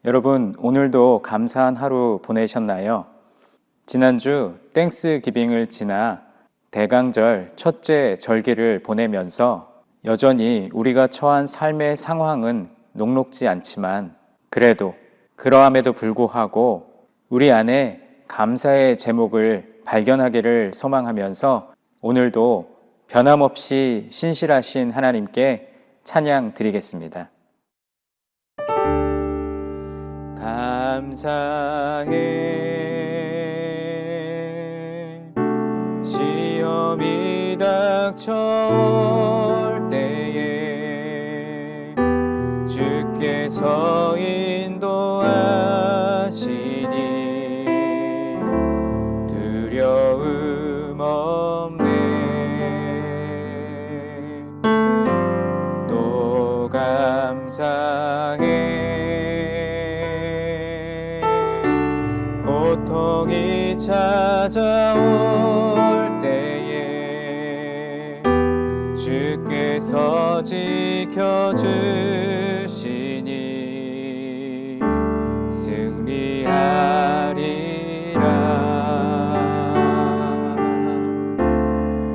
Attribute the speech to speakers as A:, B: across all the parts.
A: 여러분, 오늘도 감사한 하루 보내셨나요? 지난주 땡스 기빙을 지나 대강절 첫째 절기를 보내면서 여전히 우리가 처한 삶의 상황은 녹록지 않지만 그래도 그러함에도 불구하고 우리 안에 감사의 제목을 발견하기를 소망하면서 오늘도 변함없이 신실하신 하나님께 찬양 드리겠습니다. 감사해 시험이 닥쳐올 때에 주께서 인도하시니 두려움 없네. 또 감사해 고통이 찾아올 때에 주께서 지켜주시니 승리하리라.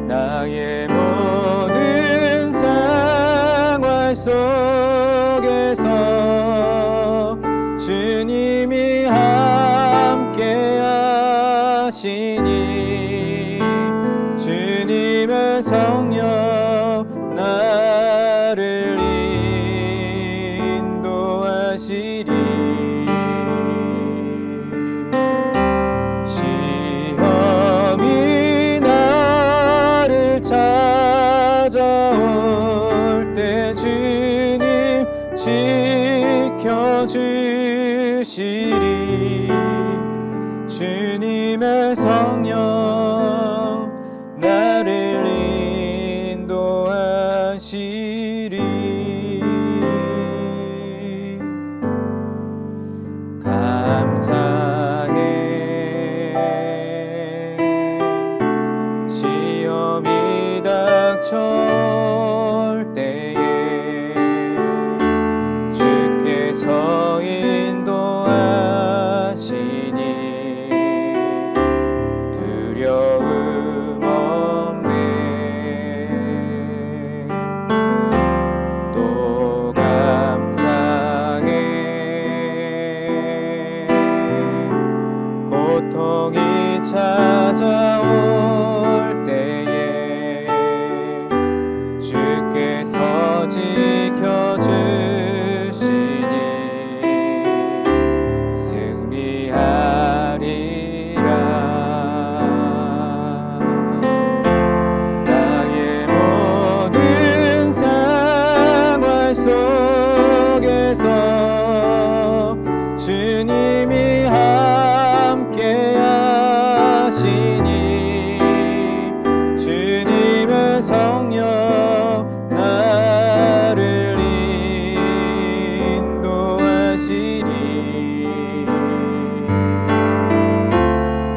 A: 나의 모든 생활 속에서 주님이 함께 하시니 주님의 성령 나를 인도하시리. 시험이 나를 찾아올 때 주님 지켜주시리. 주님의 성령 나를 인도하시리. 감사해 시험이 닥쳐올 때에 주께서 인도하시니 두려움 없네. 또 감사해 고통이 찾아올 때에 주께서 지켜주시니 승리하리라. 속에서 주님이 함께 하시니 주님의 성령 나를 인도하시리.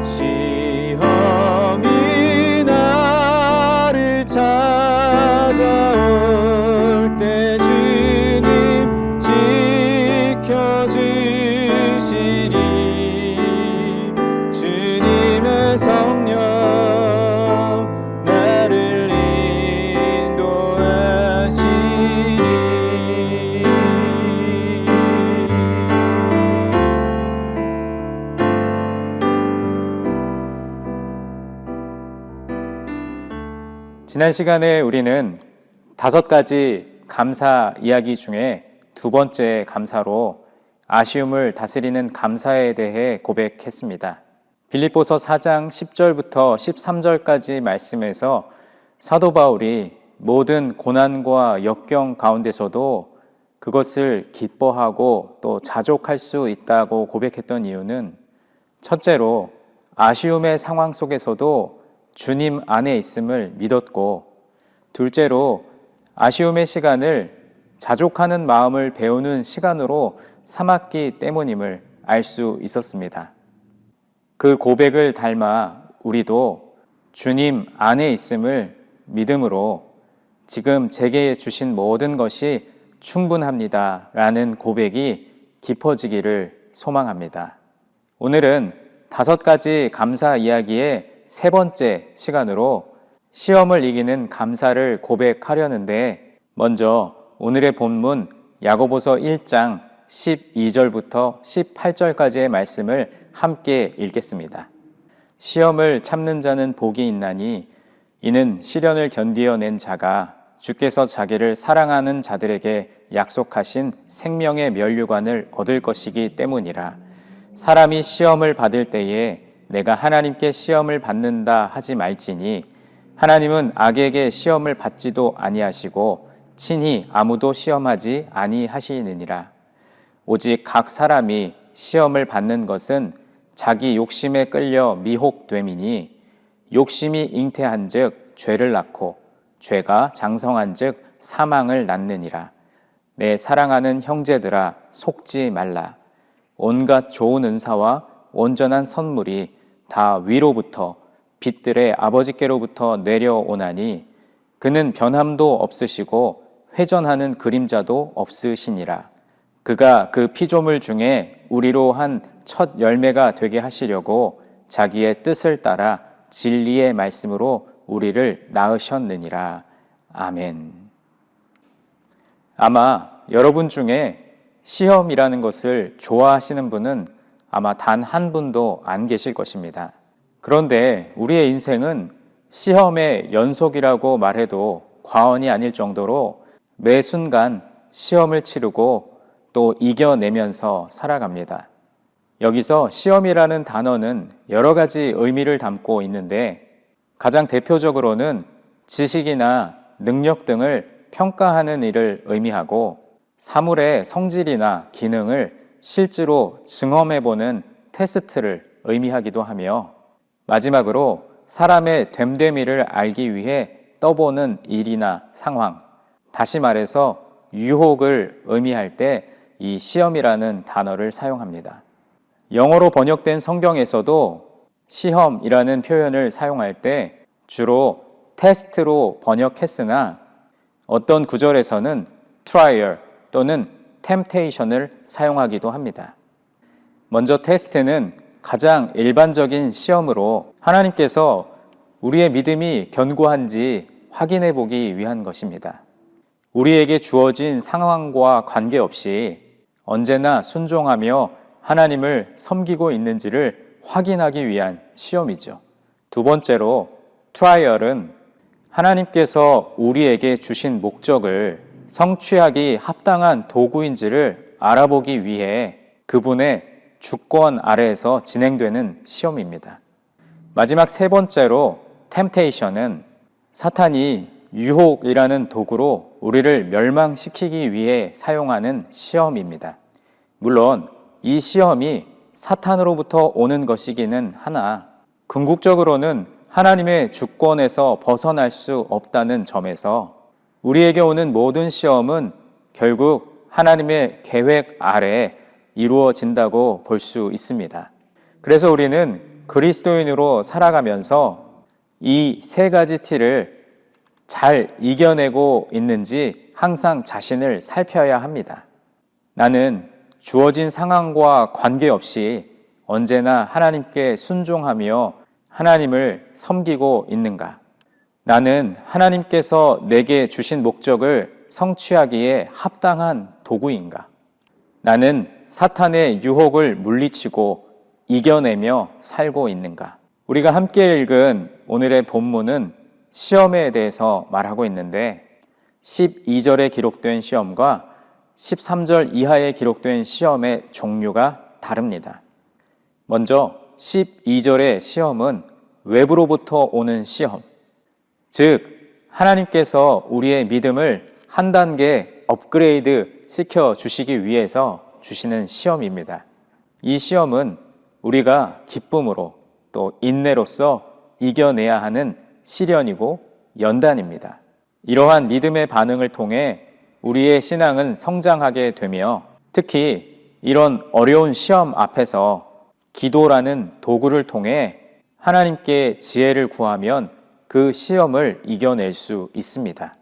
A: 시험이 나를 찾아올 때 지켜주시리. 주님의 성령 나를 인도하시리. 지난 시간에 우리는 5가지 감사 이야기 중에 두 번째 감사로 아쉬움을 다스리는 감사에 대해 고백했습니다. 빌립보서 4장 10절부터 13절까지 말씀에서 사도 바울이 모든 고난과 역경 가운데서도 그것을 기뻐하고 또 자족할 수 있다고 고백했던 이유는 첫째로 아쉬움의 상황 속에서도 주님 안에 있음을 믿었고, 둘째로 아쉬움의 시간을 자족하는 마음을 배우는 시간으로 삼았기 때문임을 알 수 있었습니다. 그 고백을 닮아 우리도 주님 안에 있음을 믿음으로 지금 제게 주신 모든 것이 충분합니다 라는 고백이 깊어지기를 소망합니다. 오늘은 5가지 감사 이야기의 3번째 시간으로 시험을 이기는 감사를 고백하려는데, 먼저 오늘의 본문 야고보서 1장 12절부터 18절까지의 말씀을 함께 읽겠습니다. 시험을 참는 자는 복이 있나니 이는 시련을 견디어낸 자가 주께서 자기를 사랑하는 자들에게 약속하신 생명의 면류관을 얻을 것이기 때문이라. 사람이 시험을 받을 때에 내가 하나님께 시험을 받는다 하지 말지니 하나님은 악에게 시험을 받지도 아니하시고 친히 아무도 시험하지 아니하시느니라. 오직 각 사람이 시험을 받는 것은 자기 욕심에 끌려 미혹됨이니 욕심이 잉태한즉 죄를 낳고 죄가 장성한즉 사망을 낳느니라. 내 사랑하는 형제들아, 속지 말라. 온갖 좋은 은사와 온전한 선물이 다 위로부터 빛들의 아버지께로부터 내려오나니 그는 변함도 없으시고 회전하는 그림자도 없으시니라. 그가 그 피조물 중에 우리로 한 첫 열매가 되게 하시려고 자기의 뜻을 따라 진리의 말씀으로 우리를 낳으셨느니라. 아멘. 아마 여러분 중에 시험이라는 것을 좋아하시는 분은 아마 단 한 분도 안 계실 것입니다. 그런데 우리의 인생은 시험의 연속이라고 말해도 과언이 아닐 정도로 매 순간 시험을 치르고 또 이겨내면서 살아갑니다. 여기서 시험이라는 단어는 여러 가지 의미를 담고 있는데, 가장 대표적으로는 지식이나 능력 등을 평가하는 일을 의미하고 사물의 성질이나 기능을 실제로 증험해보는 테스트를 의미하기도 하며, 마지막으로 사람의 됨됨이를 알기 위해 떠보는 일이나 상황, 다시 말해서 유혹을 의미할 때 이 시험이라는 단어를 사용합니다. 영어로 번역된 성경에서도 시험이라는 표현을 사용할 때 주로 테스트로 번역했으나 어떤 구절에서는 trial 또는 temptation을 사용하기도 합니다. 먼저 테스트는 가장 일반적인 시험으로 하나님께서 우리의 믿음이 견고한지 확인해 보기 위한 것입니다. 우리에게 주어진 상황과 관계없이 언제나 순종하며 하나님을 섬기고 있는지를 확인하기 위한 시험이죠. 두 번째로 트라이얼은 하나님께서 우리에게 주신 목적을 성취하기 합당한 도구인지를 알아보기 위해 그분의 주권 아래에서 진행되는 시험입니다. 마지막 3번째로 템테이션은 사탄이 유혹이라는 도구로 우리를 멸망시키기 위해 사용하는 시험입니다. 물론 이 시험이 사탄으로부터 오는 것이기는 하나 궁극적으로는 하나님의 주권에서 벗어날 수 없다는 점에서 우리에게 오는 모든 시험은 결국 하나님의 계획 아래에 이루어진다고 볼 수 있습니다. 그래서 우리는 그리스도인으로 살아가면서 이 3가지 T를 잘 이겨내고 있는지 항상 자신을 살펴야 합니다. 나는 주어진 상황과 관계없이 언제나 하나님께 순종하며 하나님을 섬기고 있는가? 나는 하나님께서 내게 주신 목적을 성취하기에 합당한 도구인가? 나는 사탄의 유혹을 물리치고 이겨내며 살고 있는가? 우리가 함께 읽은 오늘의 본문은 시험에 대해서 말하고 있는데 12절에 기록된 시험과 13절 이하에 기록된 시험의 종류가 다릅니다. 먼저 12절의 시험은 외부로부터 오는 시험, 즉 하나님께서 우리의 믿음을 한 단계 업그레이드 시켜 주시기 위해서 주시는 시험입니다. 이 시험은 우리가 기쁨으로 또 인내로서 이겨내야 하는 시련이고 연단입니다. 이러한 믿음의 반응을 통해 우리의 신앙은 성장하게 되며 특히 이런 어려운 시험 앞에서 기도라는 도구를 통해 하나님께 지혜를 구하면 그 시험을 이겨낼 수 있습니다.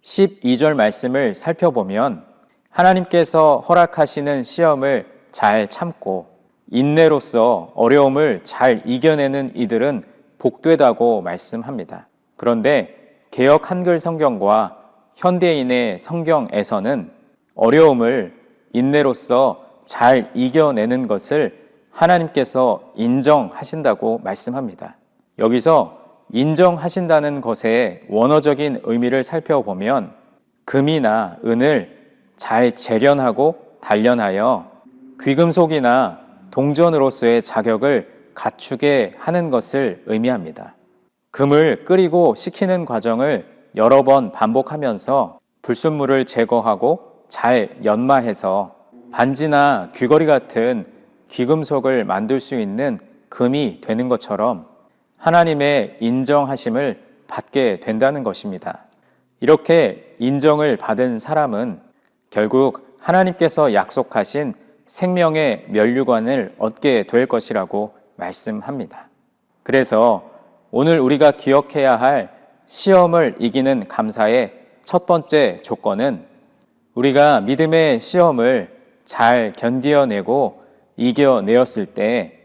A: 12절 말씀을 살펴보면 하나님께서 허락하시는 시험을 잘 참고 인내로써 어려움을 잘 이겨내는 이들은 복되다고 말씀합니다. 그런데 개역 한글 성경과 현대인의 성경에서는 어려움을 인내로써 잘 이겨내는 것을 하나님께서 인정하신다고 말씀합니다. 여기서 인정하신다는 것의 원어적인 의미를 살펴보면 금이나 은을 잘 재련하고 단련하여 귀금속이나 동전으로서의 자격을 갖추게 하는 것을 의미합니다. 금을 끓이고 식히는 과정을 여러 번 반복하면서 불순물을 제거하고 잘 연마해서 반지나 귀걸이 같은 귀금속을 만들 수 있는 금이 되는 것처럼 하나님의 인정하심을 받게 된다는 것입니다. 이렇게 인정을 받은 사람은 결국 하나님께서 약속하신 생명의 면류관을 얻게 될 것이라고 말씀합니다. 그래서 오늘 우리가 기억해야 할 시험을 이기는 감사의 첫 번째 조건은 우리가 믿음의 시험을 잘 견디어내고 이겨내었을 때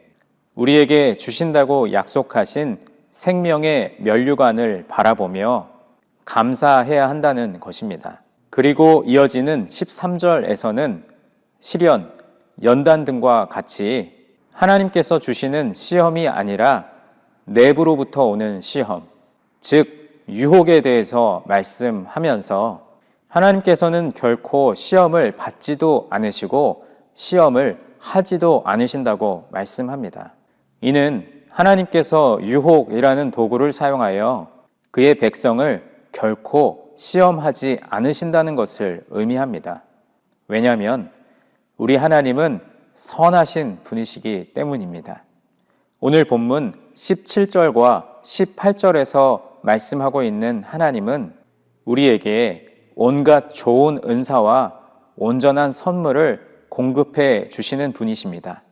A: 우리에게 주신다고 약속하신 생명의 면류관을 바라보며 감사해야 한다는 것입니다. 그리고 이어지는 13절에서는 시련, 연단 등과 같이 하나님께서 주시는 시험이 아니라 내부로부터 오는 시험, 즉 유혹에 대해서 말씀하면서 하나님께서는 결코 시험을 받지도 않으시고 시험을 하지도 않으신다고 말씀합니다. 이는 하나님께서 유혹이라는 도구를 사용하여 그의 백성을 결코 시험하지 않으신다는 것을 의미합니다. 왜냐하면 우리 하나님은 선하신 분이시기 때문입니다. 오늘 본문 17절과 18절에서 말씀하고 있는 하나님은 우리에게 온갖 좋은 은사와 온전한 선물을 공급해 주시는 분이십니다.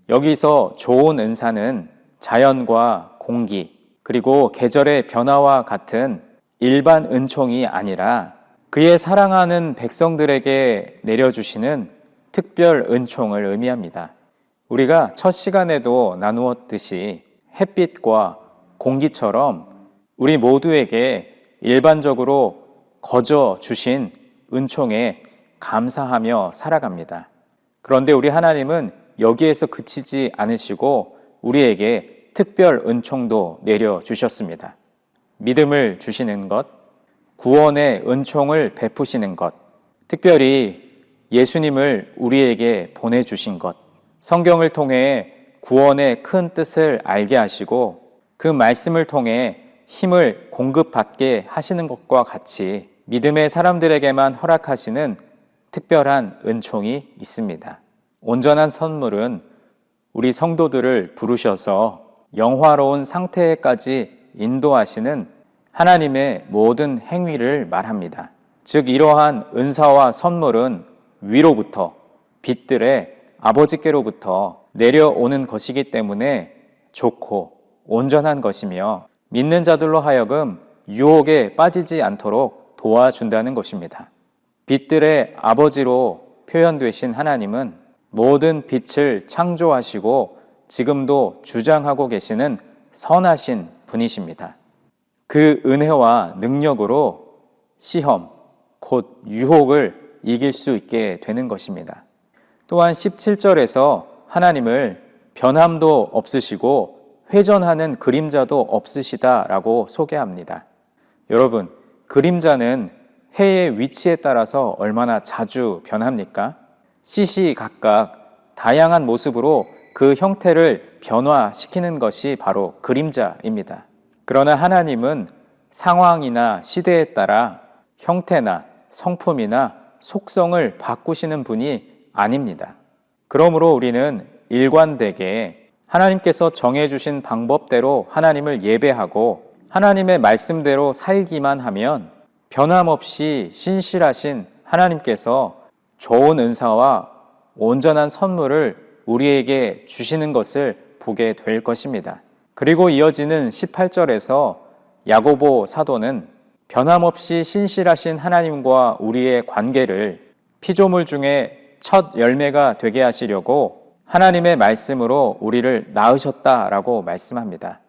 A: 여기서 좋은 은사는 자연과 공기, 그리고 계절의 변화와 같은 일반 은총이 아니라 그의 사랑하는 백성들에게 내려주시는 특별 은총을 의미합니다. 우리가 첫 시간에도 나누었듯이 햇빛과 공기처럼 우리 모두에게 일반적으로 거저 주신 은총에 감사하며 살아갑니다. 그런데 우리 하나님은 여기에서 그치지 않으시고 우리에게 특별 은총도 내려주셨습니다. 믿음을 주시는 것, 구원의 은총을 베푸시는 것, 특별히 예수님을 우리에게 보내주신 것, 성경을 통해 구원의 큰 뜻을 알게 하시고 그 말씀을 통해 힘을 공급받게 하시는 것과 같이 믿음의 사람들에게만 허락하시는 특별한 은총이 있습니다. 온전한 선물은 우리 성도들을 부르셔서 영화로운 상태까지 인도하시는 하나님의 모든 행위를 말합니다. 즉 이러한 은사와 선물은 위로부터 빛들의 아버지께로부터 내려오는 것이기 때문에 좋고 온전한 것이며 믿는 자들로 하여금 유혹에 빠지지 않도록 도와준다는 것입니다. 빛들의 아버지로 표현되신 하나님은 모든 빛을 창조하시고 지금도 주장하고 계시는 선하신 분이십니다. 그 은혜와 능력으로 시험, 곧 유혹을 이길 수 있게 되는 것입니다. 또한 17절에서 하나님을 변함도 없으시고 회전하는 그림자도 없으시다라고 소개합니다. 여러분, 그림자는 해의 위치에 따라서 얼마나 자주 변합니까? 시시각각 다양한 모습으로 그 형태를 변화시키는 것이 바로 그림자입니다. 그러나 하나님은 상황이나 시대에 따라 형태나 성품이나 속성을 바꾸시는 분이 아닙니다. 그러므로 우리는 일관되게 하나님께서 정해주신 방법대로 하나님을 예배하고 하나님의 말씀대로 살기만 하면 변함없이 신실하신 하나님께서 좋은 은사와 온전한 선물을 우리에게 주시는 것을 보게 될 것입니다. 그리고 이어지는 18절에서 야고보 사도는 변함없이 신실하신 하나님과 우리의 관계를 피조물 중에 첫 열매가 되게 하시려고 하나님의 말씀으로 우리를 낳으셨다라고 말씀합니다.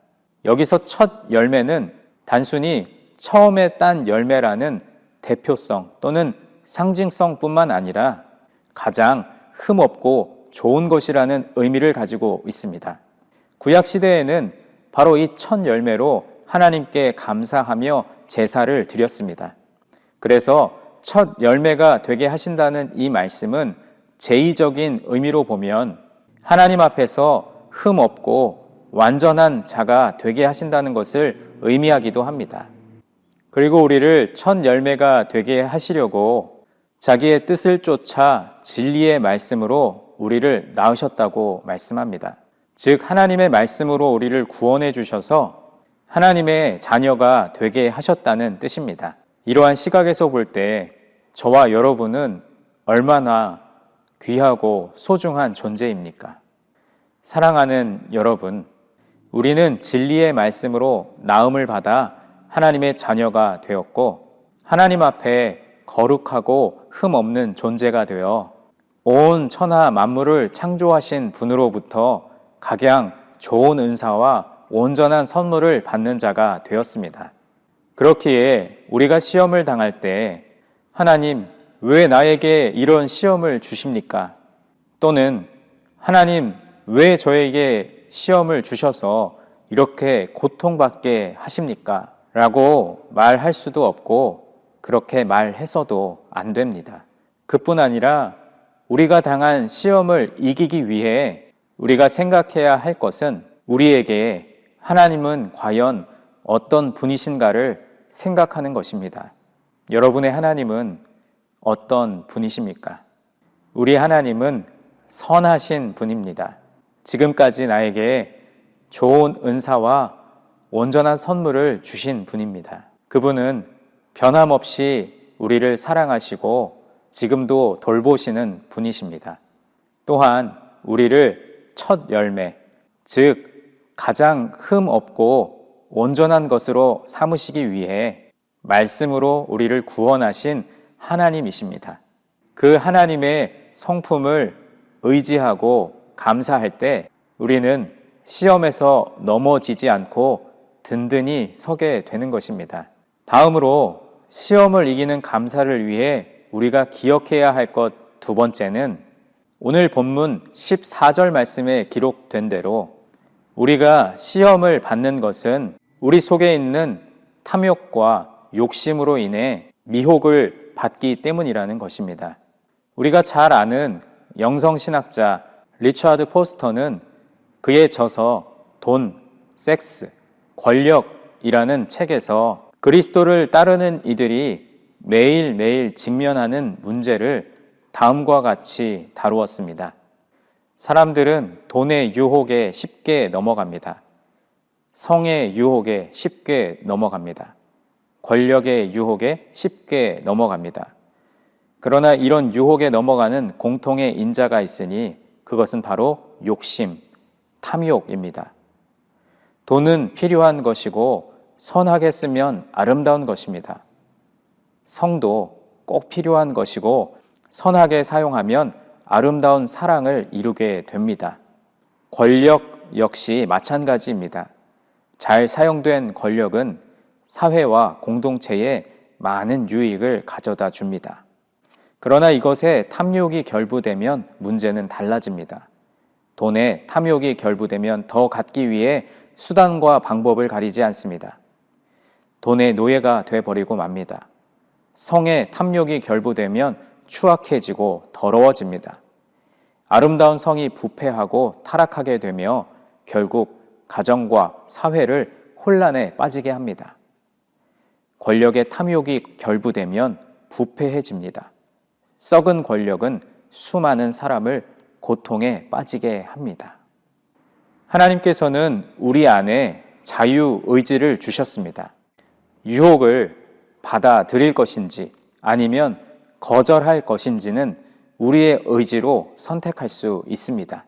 A: 여기서 첫 열매는 단순히 처음에 딴 열매라는 대표성 또는 상징성뿐만 아니라 가장 흠없고 좋은 것이라는 의미를 가지고 있습니다. 구약 시대에는 바로 이 첫 열매로 하나님께 감사하며 제사를 드렸습니다. 그래서 첫 열매가 되게 하신다는 이 말씀은 제의적인 의미로 보면 하나님 앞에서 흠없고 완전한 자가 되게 하신다는 것을 의미하기도 합니다. 그리고 우리를 첫 열매가 되게 하시려고 자기의 뜻을 쫓아 진리의 말씀으로 우리를 낳으셨다고 말씀합니다. 즉 하나님의 말씀으로 우리를 구원해 주셔서 하나님의 자녀가 되게 하셨다는 뜻입니다. 이러한 시각에서 볼 때 저와 여러분은 얼마나 귀하고 소중한 존재입니까? 사랑하는 여러분, 우리는 진리의 말씀으로 나음을 받아 하나님의 자녀가 되었고 하나님 앞에 거룩하고 흠없는 존재가 되어 온 천하 만물을 창조하신 분으로부터 각양 좋은 은사와 온전한 선물을 받는 자가 되었습니다. 그렇기에 우리가 시험을 당할 때 하나님, 왜 나에게 이런 시험을 주십니까? 또는 하나님, 왜 저에게 시험을 주셔서 이렇게 고통받게 하십니까? 라고 말할 수도 없고 그렇게 말해서도 안 됩니다. 그뿐 아니라 우리가 당한 시험을 이기기 위해 우리가 생각해야 할 것은 우리에게 하나님은 과연 어떤 분이신가를 생각하는 것입니다. 여러분의 하나님은 어떤 분이십니까? 우리 하나님은 선하신 분입니다. 지금까지 나에게 좋은 은사와 온전한 선물을 주신 분입니다. 그분은 변함없이 우리를 사랑하시고 지금도 돌보시는 분이십니다. 또한 우리를 첫 열매, 즉 가장 흠없고 온전한 것으로 삼으시기 위해 말씀으로 우리를 구원하신 하나님이십니다. 그 하나님의 성품을 의지하고 감사할 때 우리는 시험에서 넘어지지 않고 든든히 서게 되는 것입니다. 다음으로 시험을 이기는 감사를 위해 우리가 기억해야 할 것 두 번째는 오늘 본문 14절 말씀에 기록된 대로 우리가 시험을 받는 것은 우리 속에 있는 탐욕과 욕심으로 인해 미혹을 받기 때문이라는 것입니다. 우리가 잘 아는 영성신학자 리처드 포스터는 그의 저서 돈, 섹스, 권력이라는 책에서 그리스도를 따르는 이들이 매일매일 직면하는 문제를 다음과 같이 다루었습니다. 사람들은 돈의 유혹에 쉽게 넘어갑니다. 성의 유혹에 쉽게 넘어갑니다. 권력의 유혹에 쉽게 넘어갑니다. 그러나 이런 유혹에 넘어가는 공통의 인자가 있으니 그것은 바로 욕심, 탐욕입니다. 돈은 필요한 것이고 선하게 쓰면 아름다운 것입니다. 성도 꼭 필요한 것이고 선하게 사용하면 아름다운 사랑을 이루게 됩니다. 권력 역시 마찬가지입니다. 잘 사용된 권력은 사회와 공동체에 많은 유익을 가져다 줍니다. 그러나 이것에 탐욕이 결부되면 문제는 달라집니다. 돈에 탐욕이 결부되면 더 갖기 위해 수단과 방법을 가리지 않습니다. 돈의 노예가 돼버리고 맙니다. 성에 탐욕이 결부되면 추악해지고 더러워집니다. 아름다운 성이 부패하고 타락하게 되며 결국 가정과 사회를 혼란에 빠지게 합니다. 권력의 탐욕이 결부되면 부패해집니다. 썩은 권력은 수많은 사람을 고통에 빠지게 합니다. 하나님께서는 우리 안에 자유의지를 주셨습니다. 유혹을 받아들일 것인지 아니면 거절할 것인지는 우리의 의지로 선택할 수 있습니다.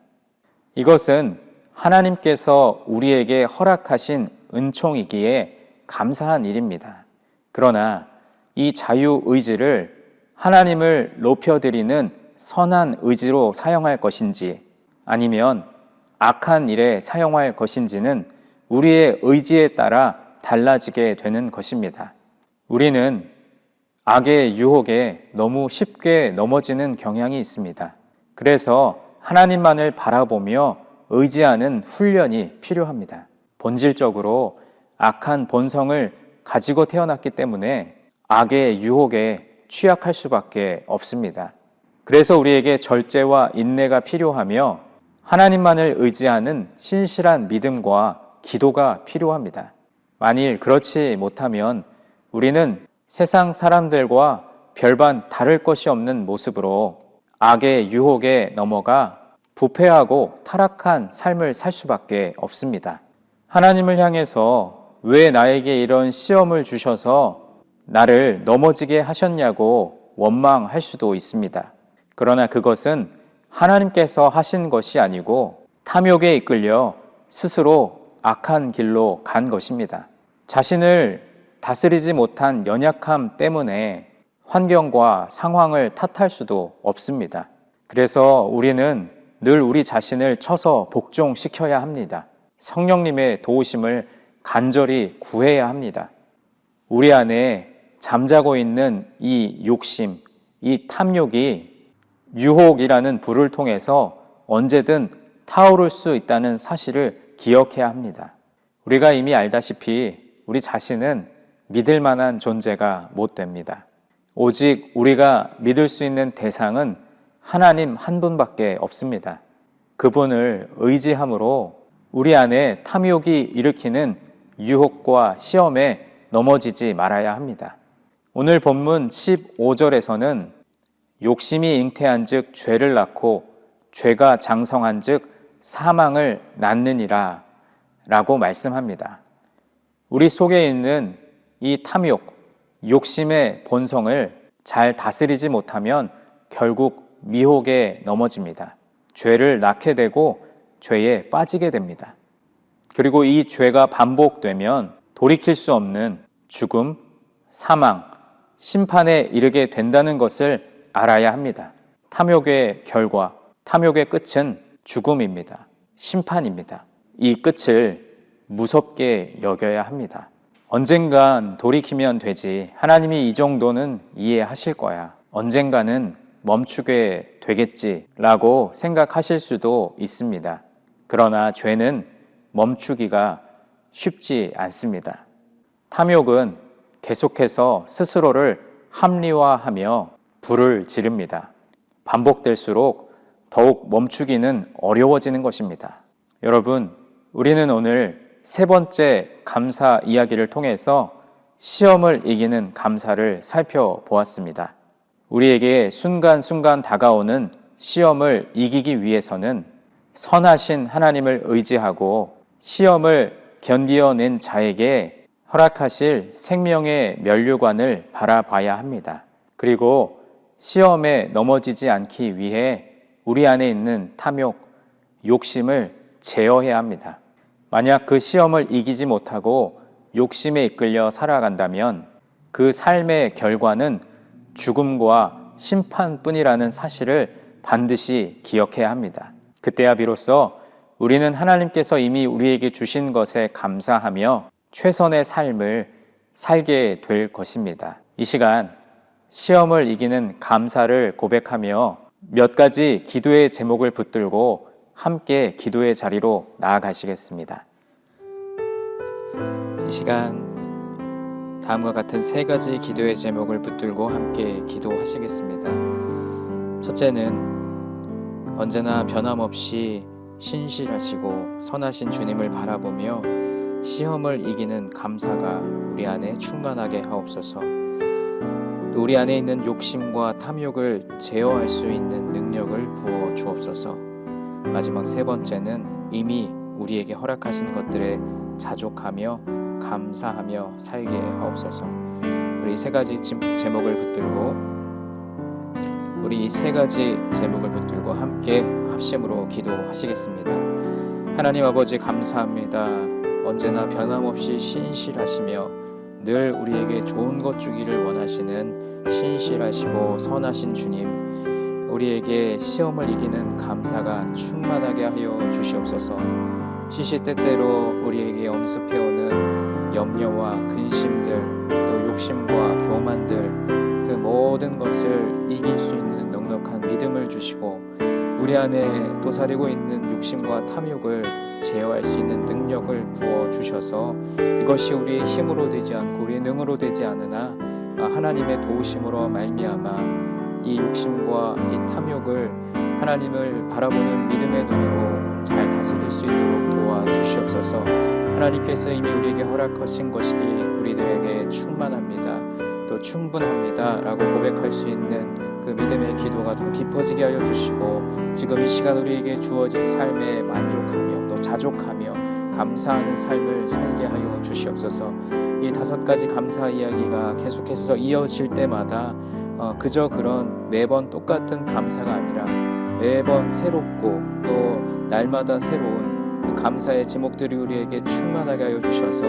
A: 이것은 하나님께서 우리에게 허락하신 은총이기에 감사한 일입니다. 그러나 이 자유의지를 하나님을 높여드리는 선한 의지로 사용할 것인지 아니면 악한 일에 사용할 것인지는 우리의 의지에 따라 달라지게 되는 것입니다. 우리는 악의 유혹에 너무 쉽게 넘어지는 경향이 있습니다. 그래서 하나님만을 바라보며 의지하는 훈련이 필요합니다. 본질적으로 악한 본성을 가지고 태어났기 때문에 악의 유혹에 취약할 수밖에 없습니다. 그래서 우리에게 절제와 인내가 필요하며 하나님만을 의지하는 신실한 믿음과 기도가 필요합니다. 만일 그렇지 못하면 우리는 세상 사람들과 별반 다를 것이 없는 모습으로 악의 유혹에 넘어가 부패하고 타락한 삶을 살 수밖에 없습니다. 하나님을 향해서 왜 나에게 이런 시험을 주셔서 나를 넘어지게 하셨냐고 원망할 수도 있습니다. 그러나 그것은 하나님께서 하신 것이 아니고 탐욕에 이끌려 스스로 악한 길로 간 것입니다. 자신을 다스리지 못한 연약함 때문에 환경과 상황을 탓할 수도 없습니다. 그래서 우리는 늘 우리 자신을 쳐서 복종시켜야 합니다. 성령님의 도우심을 간절히 구해야 합니다. 우리 안에 잠자고 있는 이 욕심, 이 탐욕이 유혹이라는 불을 통해서 언제든 타오를 수 있다는 사실을 기억해야 합니다. 우리가 이미 알다시피 우리 자신은 믿을 만한 존재가 못 됩니다. 오직 우리가 믿을 수 있는 대상은 하나님 한 분밖에 없습니다. 그분을 의지함으로 우리 안에 탐욕이 일으키는 유혹과 시험에 넘어지지 말아야 합니다. 오늘 본문 15절에서는 욕심이 잉태한 즉 죄를 낳고 죄가 장성한 즉 사망을 낳느니라 라고 말씀합니다. 우리 속에 있는 이 탐욕, 욕심의 본성을 잘 다스리지 못하면 결국 미혹에 넘어집니다. 죄를 낳게 되고 죄에 빠지게 됩니다. 그리고 이 죄가 반복되면 돌이킬 수 없는 죽음, 사망, 심판에 이르게 된다는 것을 알아야 합니다. 탐욕의 결과, 탐욕의 끝은 죽음입니다. 심판입니다. 이 끝을 무섭게 여겨야 합니다. 언젠간 돌이키면 되지. 하나님이 이 정도는 이해하실 거야. 언젠가는 멈추게 되겠지라고 생각하실 수도 있습니다. 그러나 죄는 멈추기가 쉽지 않습니다. 탐욕은 계속해서 스스로를 합리화하며 불을 지릅니다. 반복될수록 더욱 멈추기는 어려워지는 것입니다. 여러분, 우리는 오늘 세 번째 감사 이야기를 통해서 시험을 이기는 감사를 살펴보았습니다. 우리에게 순간순간 다가오는 시험을 이기기 위해서는 선하신 하나님을 의지하고 시험을 견디어낸 자에게 허락하실 생명의 면류관을 바라봐야 합니다. 그리고 시험에 넘어지지 않기 위해 우리 안에 있는 탐욕, 욕심을 제어해야 합니다. 만약 그 시험을 이기지 못하고 욕심에 이끌려 살아간다면 그 삶의 결과는 죽음과 심판뿐이라는 사실을 반드시 기억해야 합니다. 그때야 비로소 우리는 하나님께서 이미 우리에게 주신 것에 감사하며 최선의 삶을 살게 될 것입니다. 이 시간 시험을 이기는 감사를 고백하며 몇 가지 기도의 제목을 붙들고 함께 기도의 자리로 나아가시겠습니다. 이 시간 다음과 같은 세 가지 기도의 제목을 붙들고 함께 기도하시겠습니다. 첫째는 언제나 변함없이 신실하시고 선하신 주님을 바라보며 시험을 이기는 감사가 우리 안에 충만하게 하옵소서. 또 우리 안에 있는 욕심과 탐욕을 제어할 수 있는 능력을 부어 주옵소서. 마지막 세 번째는 이미 우리에게 허락하신 것들에 자족하며 감사하며 살게 하옵소서. 우리 세 가지 제목을 붙들고 함께 합심으로 기도하시겠습니다. 하나님 아버지 감사합니다. 언제나 변함없이 신실하시며 늘 우리에게 좋은 것 주기를 원하시는 신실하시고 선하신 주님, 우리에게 시험을 이기는 감사가 충만하게 하여 주시옵소서. 시시때때로 우리에게 엄습해오는 염려와 근심들, 또 욕심과 교만들, 그 모든 것을 이길 수 있는 넉넉한 믿음을 주시고, 우리 안에 도사리고 있는 욕심과 탐욕을 제어할 수 있는 능력을 부어주셔서, 이것이 우리의 힘으로 되지 않고 우리의 능으로 되지 않으나 하나님의 도우심으로 말미암아 이 욕심과 이 탐욕을 하나님을 바라보는 믿음의 눈으로 잘 다스릴 수 있도록 도와주시옵소서. 하나님께서 이미 우리에게 허락하신 것이 우리들에게 충만합니다, 또 충분합니다 라고 고백할 수 있는 그 믿음의 기도가 더 깊어지게 하여 주시고, 지금 이 시간 우리에게 주어진 삶에 만족하며 또 자족하며 감사하는 삶을 살게 하여 주시옵소서. 이 5가지 감사 이야기가 계속해서 이어질 때마다 그저 그런 매번 똑같은 감사가 아니라 매번 새롭고 또 날마다 새로운 그 감사의 제목들이 우리에게 충만하게 하여 주셔서,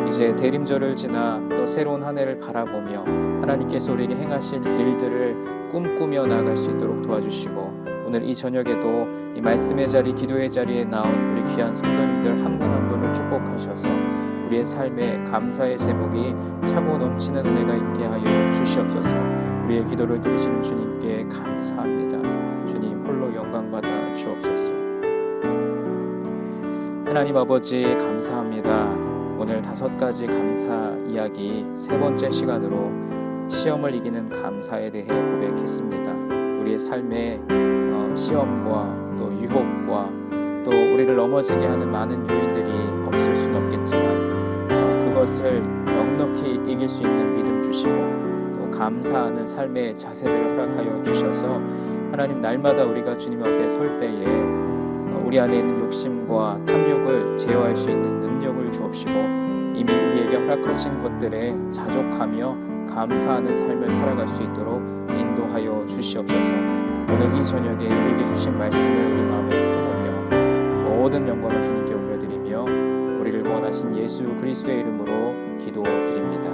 A: 이제 대림절을 지나 또 새로운 한 해를 바라보며 하나님께서 우리에게 행하실 일들을 꿈꾸며 나아갈 수 있도록 도와주시고, 오늘 이 저녁에도 이 말씀의 자리, 기도의 자리에 나온 우리 귀한 성도님들 한 분 한 분을 축복하셔서 우리의 삶에 감사의 제목이 차고 넘치는 은혜가 있게 하여 주시옵소서. 우리의 기도를 들으시는 주님께 감사합니다. 주님 홀로 영광받아 주옵소서. 하나님 아버지 감사합니다. 오늘 5가지 감사 이야기 3번째 시간으로 시험을 이기는 감사에 대해 고백했습니다. 우리의 삶에 시험과 또 유혹과 또 우리를 넘어지게 하는 많은 요인들이 없을 수는 없겠지만 그것을 넉넉히 이길 수 있는 믿음 주시고, 또 감사하는 삶의 자세들을 허락하여 주셔서 하나님 날마다 우리가 주님 앞에 설 때에 우리 안에 있는 욕심과 탐욕을 제어할 수 있는 능력을 주옵시고, 이미 우리에게 허락하신 것들에 자족하며 감사하는 삶을 살아갈 수 있도록 인도하여 주시옵소서. 오늘 이 저녁에 우리에게 주신 말씀을 우리 마음에 품으며 모든 영광을 주님께 올려드리며 우리를 구원하신 예수 그리스도의 이름으로 기도드립니다.